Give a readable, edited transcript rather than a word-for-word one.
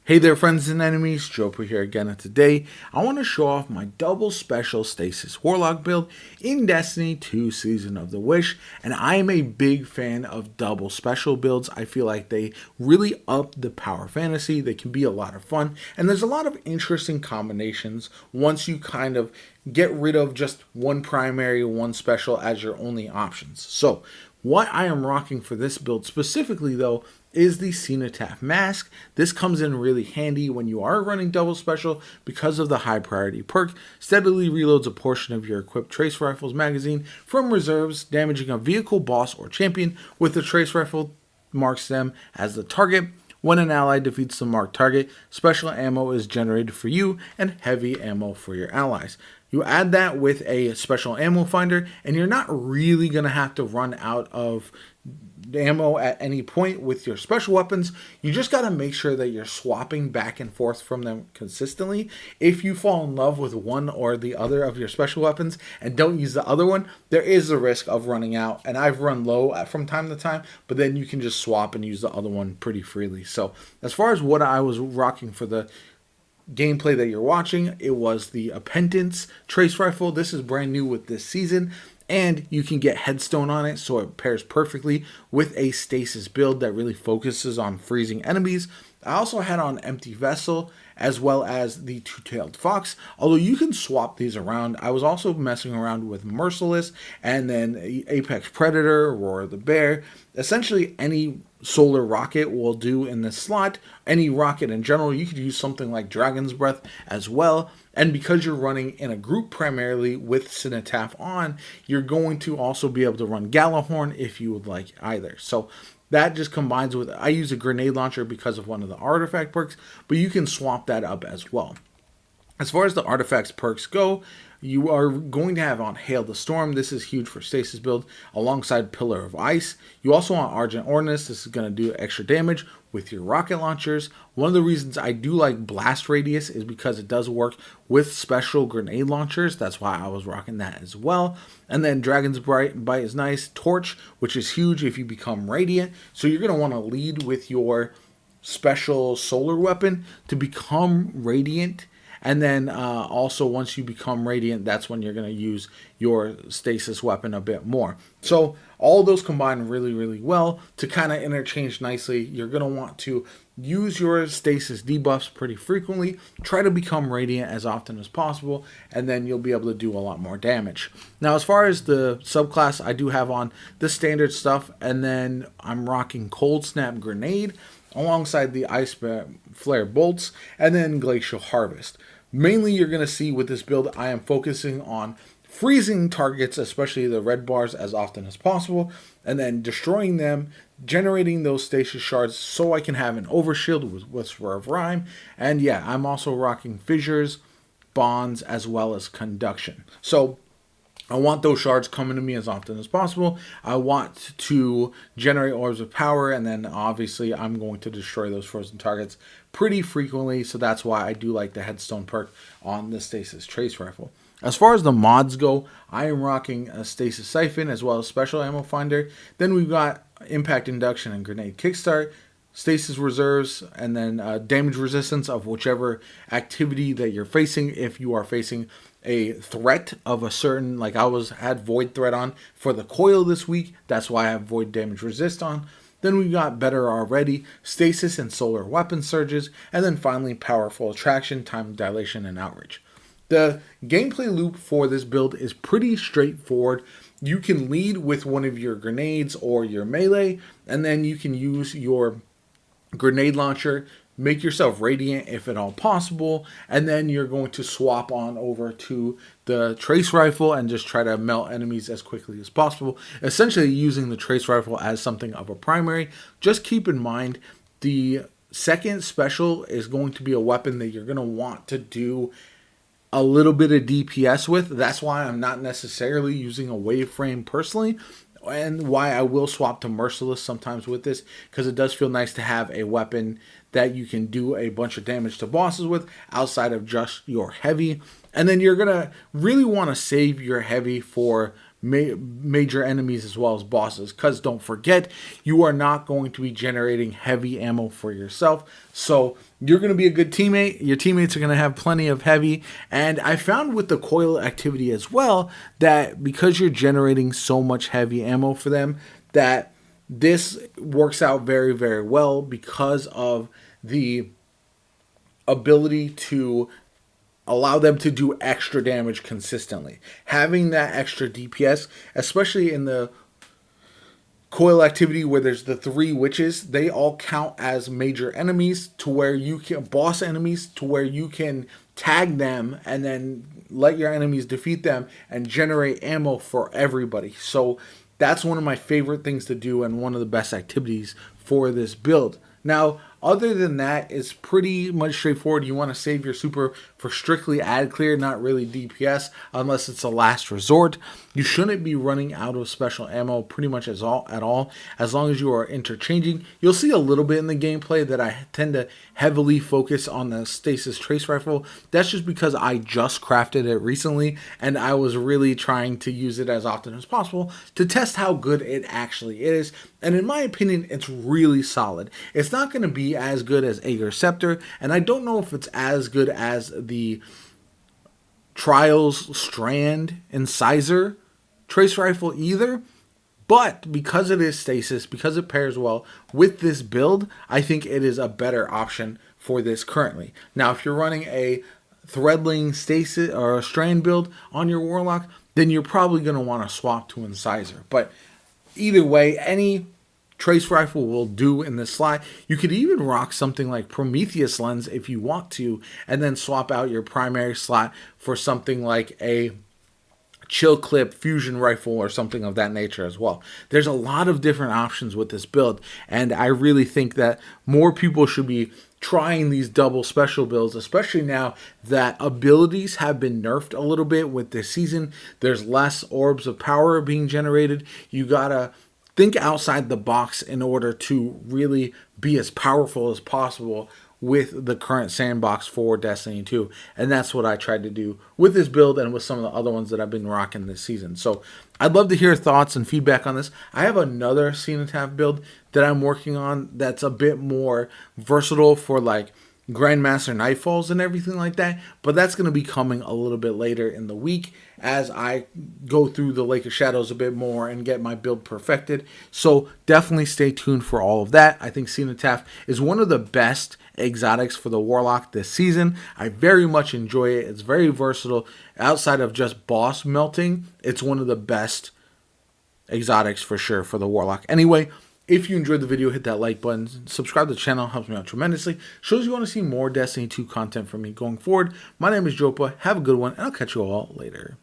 Hey there friends and enemies, JoPaWrites here again, and today I want to show off my double special Stasis Warlock build in Destiny 2 Season of the Wish, and I am a big fan of double special builds. I feel like they really up the power fantasy, they can be a lot of fun, and there's a lot of interesting combinations once you kind of get rid of just one primary, one special as your only options. So what I am rocking for this build specifically though is the Cenotaph Mask. This comes in really handy when you are running double special because of the high priority perk. Steadily reloads a portion of your equipped trace rifle's magazine from reserves, damaging a vehicle, boss, or champion with the trace rifle marks them as the target. When an ally defeats the marked target, special ammo is generated for you and heavy ammo for your allies. You add that with a special ammo finder, and you're not really going to have to run out of ammo at any point with your special weapons. You just got to make sure that you're swapping back and forth from them consistently. If you fall in love with one or the other of your special weapons and don't use the other one, there is a risk of running out, and I've run low from time to time, but then you can just swap and use the other one pretty freely. So as far as what I was rocking for the gameplay that you're watching, it was the Appendance trace rifle. This is brand new with this season, and you can get headstone on it, so it pairs perfectly with a stasis build that really focuses on freezing enemies. I also had on Empty Vessel as well as the Two-Tailed Fox, although you can swap these around. I was also messing around with Merciless and then Apex Predator, Roar the Bear. Essentially any solar rocket will do in this slot. Any rocket in general, you could use something like Dragon's Breath as well. And because you're running in a group primarily with Cenotaph on, you're going to also be able to run Gallahorn if you would like either. So that just combines with, I use a grenade launcher because of one of the artifact perks, but you can swap that up as well. As far as the artifacts perks go, you are going to have on Hail the Storm. This is huge for stasis build alongside Pillar of Ice. You also want Argent Ordnance. This is going to do extra damage with your rocket launchers. One of the reasons I do like Blast Radius is because it does work with special grenade launchers. That's why I was rocking that as well. And then Dragon's Bite is nice. Torch, which is huge if you become Radiant. So you're going to want to lead with your special solar weapon to become Radiant. And then also once you become Radiant, that's when you're going to use your stasis weapon a bit more. So all those combine really, really well to kind of interchange nicely. You're going to want to use your stasis debuffs pretty frequently. Try to become Radiant as often as possible, and then you'll be able to do a lot more damage. Now, as far as the subclass, I do have on the standard stuff, and then I'm rocking Cold Snap Grenade alongside the Ice Flare Bolts, and then Glacial Harvest. Mainly you're going to see with this build, I am focusing on freezing targets, especially the red bars, as often as possible, and then destroying them, generating those stasis shards so I can have an overshield with Whisper of Rhyme. And yeah, I'm also rocking Fissures, Bonds, as well as Conduction. So I want those shards coming to me as often as possible. I want to generate orbs of power, and then obviously I'm going to destroy those frozen targets pretty frequently, so that's why I do like the headstone perk on the Stasis Trace Rifle. As far as the mods go, I am rocking a Stasis Siphon as well as Special Ammo Finder. Then we've got Impact Induction and Grenade Kickstart, Stasis Reserves, and then damage resistance of whichever activity that you're facing. If you are facing a threat of a certain, like I had Void Threat on for the coil this week, that's why I have Void Damage Resist on. Then we got Better Already, Stasis and Solar Weapon Surges, and then finally Powerful Attraction, Time Dilation, and Outreach. The gameplay loop for this build is pretty straightforward. You can lead with one of your grenades or your melee, and then you can use your grenade launcher, make yourself Radiant if at all possible, and then you're going to swap on over to the Trace Rifle and just try to melt enemies as quickly as possible, essentially using the Trace Rifle as something of a primary. Just keep in mind the second special is going to be a weapon that you're going to want to do a little bit of DPS with. That's why I'm not necessarily using a wave frame personally, and why I will swap to Merciless sometimes with this, because it does feel nice to have a weapon that you can do a bunch of damage to bosses with outside of just your heavy. And then you're going to really want to save your heavy for major enemies as well as bosses, because don't forget, you are not going to be generating heavy ammo for yourself, so you're going to be a good teammate. Your teammates are going to have plenty of heavy, and I found with the coil activity as well that because you're generating so much heavy ammo for them, that this works out very, very well because of the ability to allow them to do extra damage consistently. Having that extra DPS, especially in the coil activity where there's the 3 witches, they all count as major enemies, to where you can boss enemies, to where you can tag them and then let your enemies defeat them and generate ammo for everybody. So that's one of my favorite things to do and one of the best activities for this build. Now, other than that, it's pretty much straightforward. You want to save your super for strictly ad clear, not really DPS, unless it's a last resort. You shouldn't be running out of special ammo pretty much at all, as long as you are interchanging. You'll see a little bit in the gameplay that I tend to heavily focus on the Stasis Trace Rifle. That's just because I just crafted it recently, and I was really trying to use it as often as possible to test how good it actually is. And in my opinion, it's really solid. It's not going to be as good as Aegir Scepter, and I don't know if it's as good as the Trials Strand Incisor Trace Rifle either, but because it is Stasis, because it pairs well with this build, I think it is a better option for this currently. Now, if you're running a Threadling Stasis or a Strand build on your Warlock, then you're probably going to want to swap to Incisor, but either way, any Trace Rifle will do in this slot. You could even rock something like Prometheus Lens if you want to, and then swap out your primary slot for something like a Chill Clip Fusion Rifle or something of that nature as well. There's a lot of different options with this build, and I really think that more people should be trying these double special builds, especially now that abilities have been nerfed a little bit with this season. There's less orbs of power being generated. You gotta think outside the box in order to really be as powerful as possible with the current sandbox for Destiny 2. And that's what I tried to do with this build and with some of the other ones that I've been rocking this season. So I'd love to hear thoughts and feedback on this. I have another Cenotaph build that I'm working on that's a bit more versatile for like Grandmaster Nightfalls and everything like that, but that's going to be coming a little bit later in the week as I go through the Lake of Shadows a bit more and get my build perfected. So definitely stay tuned for all of that. I think Cenotaph is one of the best exotics for the Warlock this season. I very much enjoy it. It's very versatile. Outside of just boss melting, it's one of the best exotics for sure for the Warlock. Anyway, if you enjoyed the video, hit that like button, subscribe to the channel, helps me out tremendously. Shows you want to see more Destiny 2 content from me going forward. My name is JoPa. Have a good one, and I'll catch you all later.